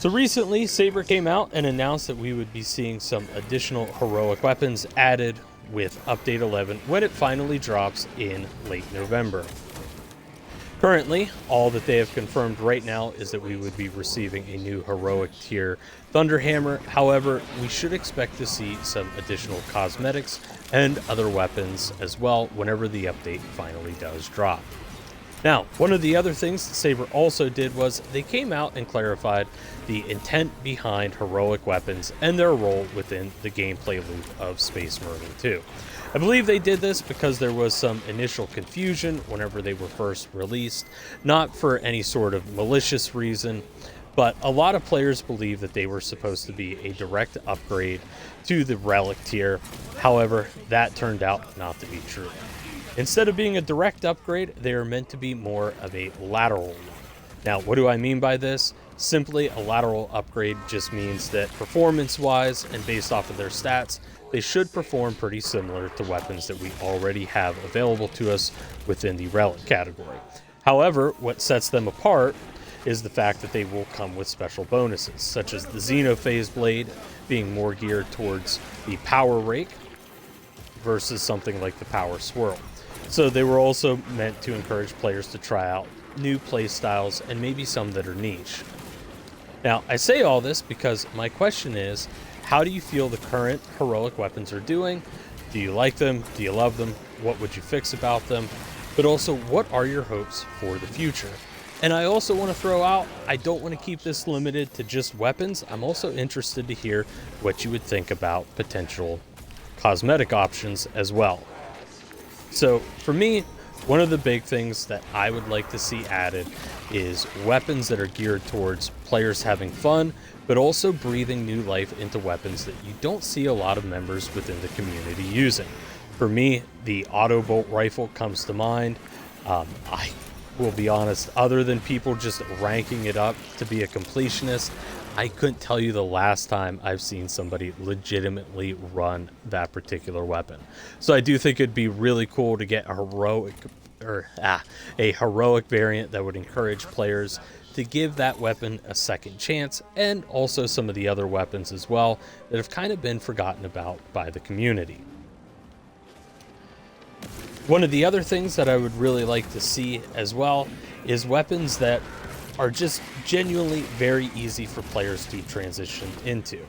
So recently, Saber came out and announced that we would be seeing some additional heroic weapons added with Update 11 when it finally drops in late November. Currently, all that they have confirmed right now is that we would be receiving a new heroic tier Thunderhammer. However, we should expect to see some additional cosmetics and other weapons as well whenever the update finally does drop. Now, one of the other things Saber also did was they came out and clarified the intent behind heroic weapons and their role within the gameplay loop of Space Marine 2. I believe they did this because there was some initial confusion whenever they were first released, not for any sort of malicious reason, but a lot of players believe that they were supposed to be a direct upgrade to the relic tier. However, that turned out not to be true. Instead of being a direct upgrade, they are meant to be more of a lateral one. Now, what do I mean by this? Simply, a lateral upgrade just means that performance-wise and based off of their stats, they should perform pretty similar to weapons that we already have available to us within the relic category. However, what sets them apart is the fact that they will come with special bonuses, such as the Xenophase Blade being more geared towards the Power Rake versus something like the Power Swirl. So they were also meant to encourage players to try out new play styles and maybe some that are niche. Now, I say all this because my question is, how do you feel the current heroic weapons are doing? Do you like them? Do you love them? What would you fix about them? But also, what are your hopes for the future? And I also want to throw out, I don't want to keep this limited to just weapons. I'm also interested to hear what you would think about potential cosmetic options as well. So for me, one of the big things that I would like to see added is weapons that are geared towards players having fun, but also breathing new life into weapons that you don't see a lot of members within the community using. For me, the auto bolt rifle comes to mind. I will be honest, other than people just ranking it up to be a completionist, I couldn't tell you the last time I've seen somebody legitimately run that particular weapon. So I do think it'd be really cool to get a heroic variant that would encourage players to give that weapon a second chance, and also some of the other weapons as well that have kind of been forgotten about by the community. One of the other things that I would really like to see as well is weapons that are just genuinely very easy for players to transition into.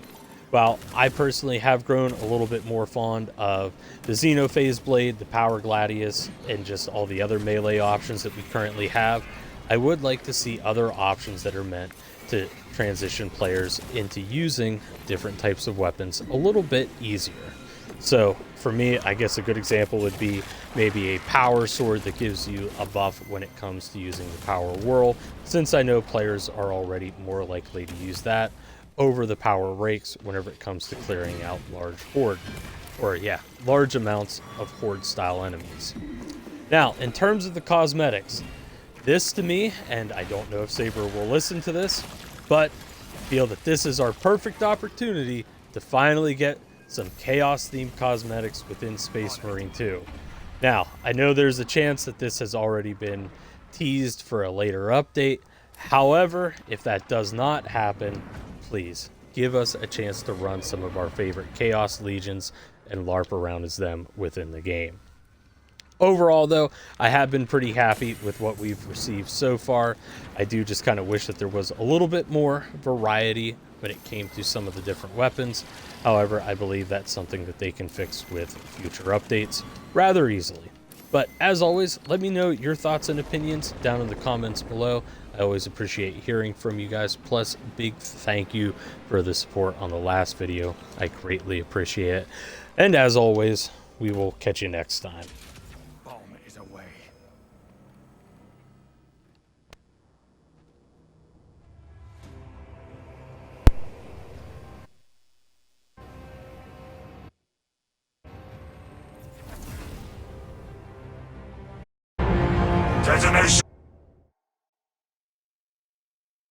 While I personally have grown a little bit more fond of the Xenophase Blade, the Power Gladius, and just all the other melee options that we currently have, I would like to see other options that are meant to transition players into using different types of weapons a little bit easier. So for me, I guess a good example would be maybe a power sword that gives you a buff when it comes to using the power whirl, since I know players are already more likely to use that over the power rakes whenever it comes to clearing out large amounts of horde style enemies. Now, in terms of the cosmetics, this to me, and I don't know if Saber will listen to this, but feel that this is our perfect opportunity to finally get some chaos-themed cosmetics within Space Marine 2. Now, I know there's a chance that this has already been teased for a later update. However, if that does not happen, please give us a chance to run some of our favorite Chaos Legions and LARP around as them within the game. Overall, though, I have been pretty happy with what we've received so far. I do just kind of wish that there was a little bit more variety when it came to some of the different weapons. However, I believe that's something that they can fix with future updates rather easily. But as always, let me know your thoughts and opinions down in the comments below. I always appreciate hearing from you guys. Plus, big thank you for the support on the last video. I greatly appreciate it. And as always, we will catch you next time. Bomb is away. Detonation!